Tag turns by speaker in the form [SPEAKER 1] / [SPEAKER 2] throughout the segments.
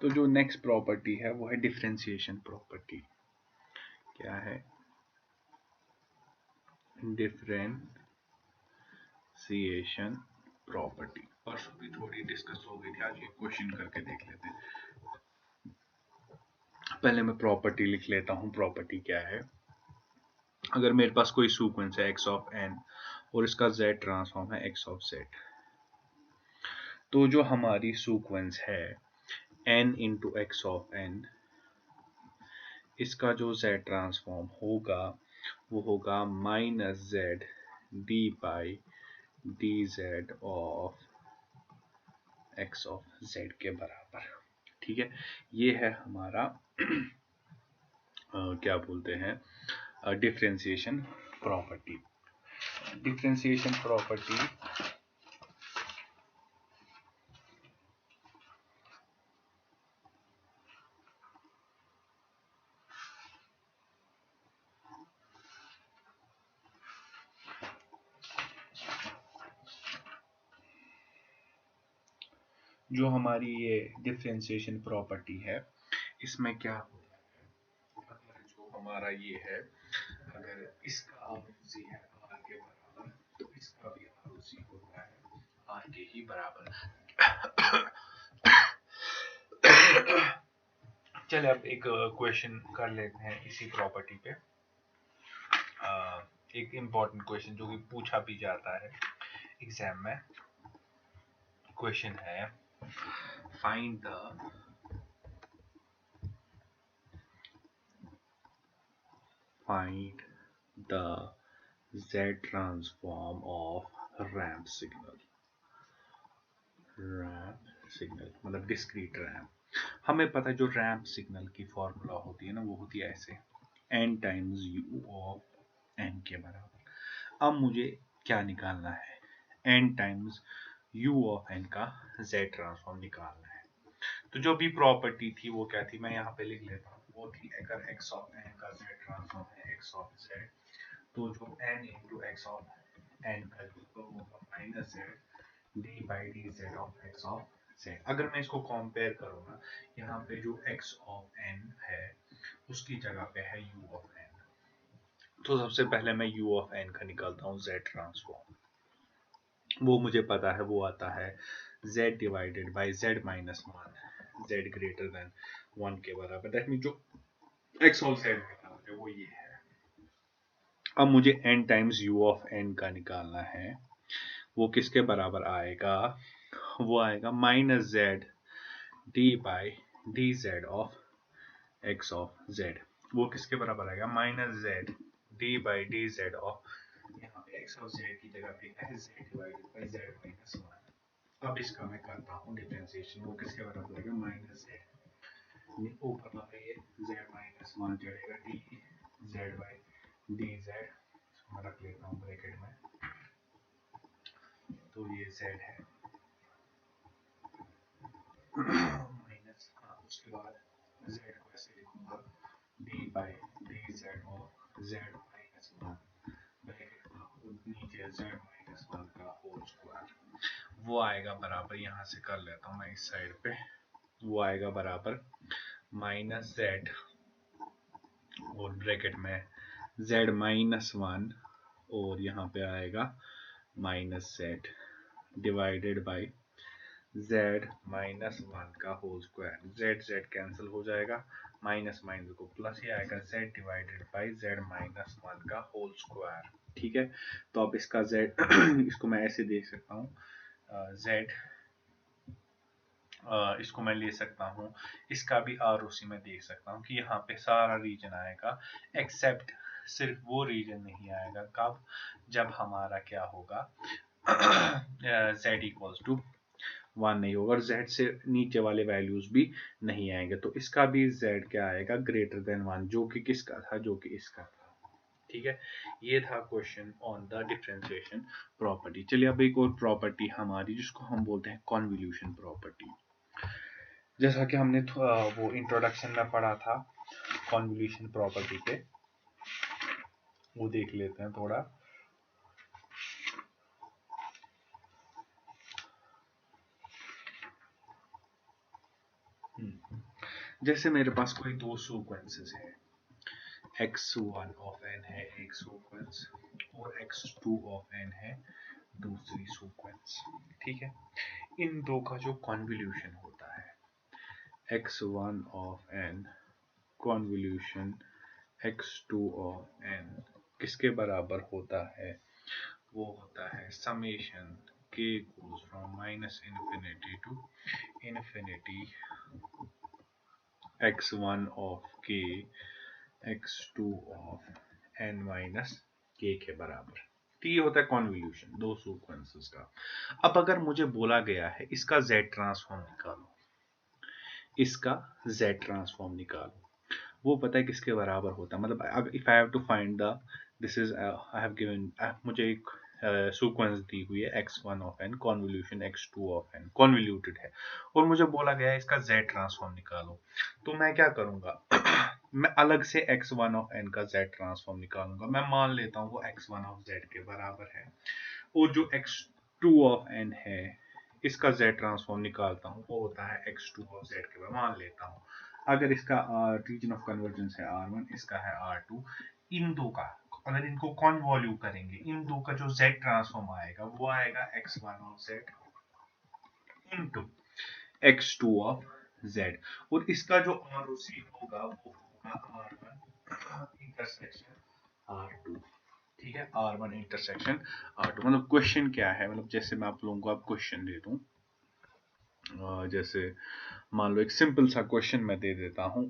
[SPEAKER 1] तो जो next property है वो है डिफरेंशिएशन प्रॉपर्टी। क्या है? Differentiation property. परसों भी थोड़ी डिस्कस हो गई थी, आज ये क्वेश्चन करके देख लेते हैं। पहले मैं प्रॉपर्टी लिख लेता हूं। प्रॉपर्टी क्या है? अगर मेरे पास कोई सीक्वेंस है x ऑफ n और इसका z ट्रांसफॉर्म है x ऑफ z, तो जो हमारी सीक्वेंस है n into x of n, इसका जो z ट्रांसफॉर्म होगा वो होगा minus z D by D Z of x of z के बराबर। ठीक है, ये है हमारा क्या बोलते हैं, डिफरेंशिएशन प्रॉपर्टी। डिफरेंशिएशन प्रॉपर्टी जो हमारी ये डिफरेंशिएशन प्रॉपर्टी है, इसमें क्या होता है, अगर जो हमारा ये है, अगर इसका आरोसी है r के बराबर, तो इसका भी आरोसी होता है r के ही बराबर। चलिए अब एक क्वेश्चन कर लेते हैं इसी प्रॉपर्टी पे। एक इम्पॉर्टेंट क्वेश्चन जो कि पूछा भी जाता है एग्जाम में। क्वेश्चन है find the z transform off ramp signal. Ramp signal मतलब डिस्क्रीट रैंप। हमें पता है जो रैंप सिग्नल की फॉर्मूला होती है ना, वो होती है ऐसे, n times u of n के बराबर। अब मुझे क्या निकालना है? n times u of n का z ट्रांसफॉर्म निकालना है। तो जो भी प्रॉपर्टी थी वो क्या थी, मैं यहाँ पे लिख लेता हूँ। वो थी अगर x ऑफ n का z ट्रांसफॉर्म है x ऑफ z, तो जो n into x of n का जो होगा minus z D by D Z of x of z। अगर मैं इसको कंपेयर करूँ ना, यहाँ पे जो x ऑफ n है उसकी जगह पे है u ऑफ n। तो सबसे पहले मैं u ऑफ n का निकालता हूँ z ट्रांसफॉर्म। वो मुझे पता है, वो आता है z divided by z minus one, z greater then 1 के बराबर। दैट मीन जो x ऑफ z है वो ये है। अब मुझे n times u of n का निकालना है। वो किसके बराबर आएगा? वो आएगा minus z D by D Z of x of z। वो किसके बराबर आएगा? Minus z D by D Z of, यहाँ पे x ऑफ z की जगह पे है z divided by z minus one. अब इसका मैं करता हूँ डिफरेंशिएशन। वो किसके बराबर आएगा? माइनस z, ऊपर वाला ये z माइनस वन चढ़ेगा D Z by D Z, इसको मैं रख लेता हूँ ब्रैकेट में। तो ये z है माइनस, उसके बाद z को ऐसे लिखूंगा D by D Z of z minus one, bracket में नीचे z माइनस वन का होल स्क्वायर। वो आएगा बराबर, यहाँ से कर लेता हूँ मैं इस साइड पे, वो आएगा बराबर माइनस z और ब्रैकेट में z माइनस वन, और यहाँ पे आएगा minus z divided by z minus one का होल स्क्वायर। z कैंसिल हो जाएगा, माइनस माइनस को प्लस ही आएगा, z divided by z minus one का होल स्क्वायर। ठीक है, तो अब इसका z इसको मैं ऐसे देख सकता हूँ, z इसको मैं ले सकता हूँ, इसका भी आर उसी में देख सकता हूँ कि यहाँ पे सारा रीजन आएगा, एक्सेप्ट सिर्फ वो रीजन नहीं आएगा। कब? जब हमारा क्या होगा, z इक्वल्स टू वन नहीं होगा और z से नीचे वाले वैल्यूज भी नहीं आएंगे। तो इसका भी z क्या आएगा? ग्रेटर देन वन, जो कि किसका था? जो कि इसका था। ठीक है, ये था question on the differentiation property. चलिए अब एक और प्रॉपर्टी हमारी, जिसको हम बोलते हैं कॉन्वोल्यूशन प्रॉपर्टी। जैसा कि हमने वो इंट्रोडक्शन में पढ़ा था कॉन्वोल्यूशन प्रॉपर्टी पे, वो देख लेते हैं थोड़ा। जैसे मेरे पास कोई दो सीक्वेंसेस है, x1 ऑफ n है एक सीक्वेंस और x2 ऑफ n है दूसरी सीक्वेंस, ठीक है। इन दो का जो कॉन्वोल्यूशन होता है x1 of n convolution x2 of n किसके बराबर होता है? वो होता है summation k goes from -infinity to infinity x1 of k x2 of n minus k के बराबर। तो ये होता है कॉन्वोल्यूशन दो सीक्वेंसेस का। अब अगर मुझे बोला गया है इसका z ट्रांसफॉर्म निकालो, इसका z ट्रांसफॉर्म निकालो, वो पता है किसके बराबर होता है? मतलब if I have to find the this is I have given, मुझे एक सीक्वेंस दी हुई है x1 of n convolution x2 of n convoluted है और मुझे बोला गया है इसका z ट्रांसफॉर्म निकालो। तो मैं क्या करूंगा मैं अलग से x1 ऑफ n का z ट्रांसफॉर्म निकालूंगा। मैं मान लेता हूँ वो x1 ऑफ z के बराबर है और जो x2 ऑफ n है इसका z ट्रांसफॉर्म निकालता हूँ वो होता है x2 ऑफ z के बराबर मान लेता हूँ। अगर इसका रीजन ऑफ कन्वर्जेंस है R1, इसका है R2, इन दो का अगर इनको कॉन्वॉल्यू करेंगे इन दो का जो z ट्रांसफॉर्म आएगा वो आएगा x1 of z into x2 of z और इसका जो ROC होगा वो होगा R1 इंटरसेक्शन R2, ठीक है। R1 intersection R2। मतलब क्वेश्चन क्या है, मतलब जैसे मैं आप लोगों को अब क्वेश्चन दे दूं, जैसे मान लो एक सिंपल सा क्वेश्चन मैं दे देता हूं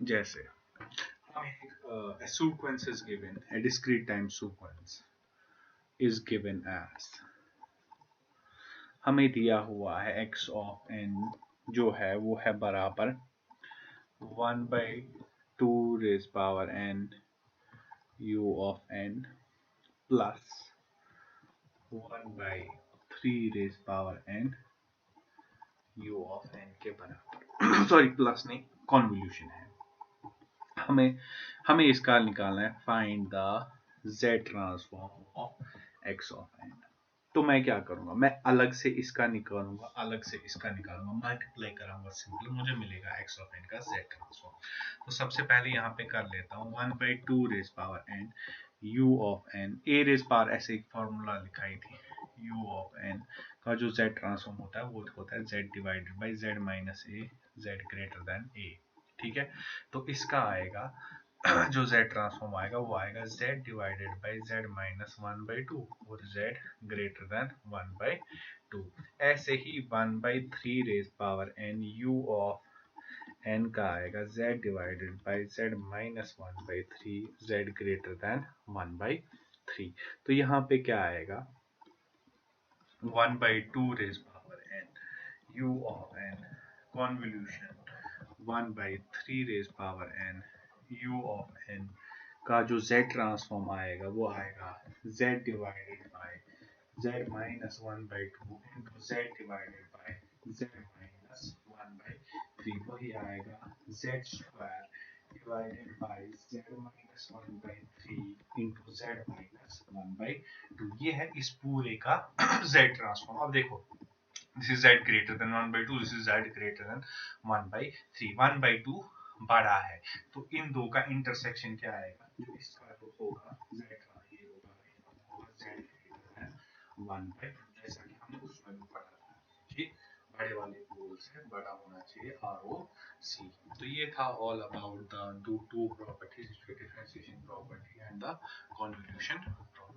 [SPEAKER 1] जैसे a sequence is given, a discrete time sequence is given as, हमें दिया हुआ है x of n जो है वो है बराबर 1/2 raised power n u of n plus 1/3 raised power n u of n के बराबर सॉरी प्लस नहीं, कॉन्वोल्यूशन है। हमें इसका निकालना है find the z transform of x of n। तो मैं क्या करूंगा, मैं अलग से इसका निकालूंगा, अलग से इसका निकालूंगा, मल्टीप्लाई कराऊंगा, सिंपल मुझे मिलेगा x ऑफ n का z ट्रांसफॉर्म। तो सबसे पहले यहाँ पे कर लेता हूँ 1/2 raise power n u of n, a raise power ऐसे एक फॉर्मूला लिखाई थी, u ऑफ n का जो z ट्रांसफॉर्म होता है वो होता है z divided by z minus a, z greater then a, ठीक है। तो इसका आएगा जो z ट्रांसफॉर्म आएगा वो आएगा z divided by z minus 1/2 और z ग्रेटर देन 1/2। ऐसे ही 1/3 raise power n u of n का आएगा z divided by z minus 1/3 z greater than 1/3। तो यहाँ पे क्या आएगा 1/2 raise power n u of n convolution 1/3 raise power n u of n का जो z ट्रांसफॉर्म आएगा वो आएगा z divided by z minus 1/2 into z divided by z minus 1/3, वही आएगा z square divided by z minus 1/3 into z minus 1/2। ये है इस पूरे का z ट्रांसफॉर्म। अब देखो this is z greater than 1/2, this is z greater than 1/3, 1/2 बड़ा है तो इन दो का इंटरसेक्शन क्या आएगा, जो इसका जो होगा z का ये होगा z greater than 1/2, जैसा कि हमने उसमें भी पढ़ा था कि बड़े वाले पोल से बड़ा होना चाहिए ROC। तो ये था all about the two properties, differentiation property and the convolution property.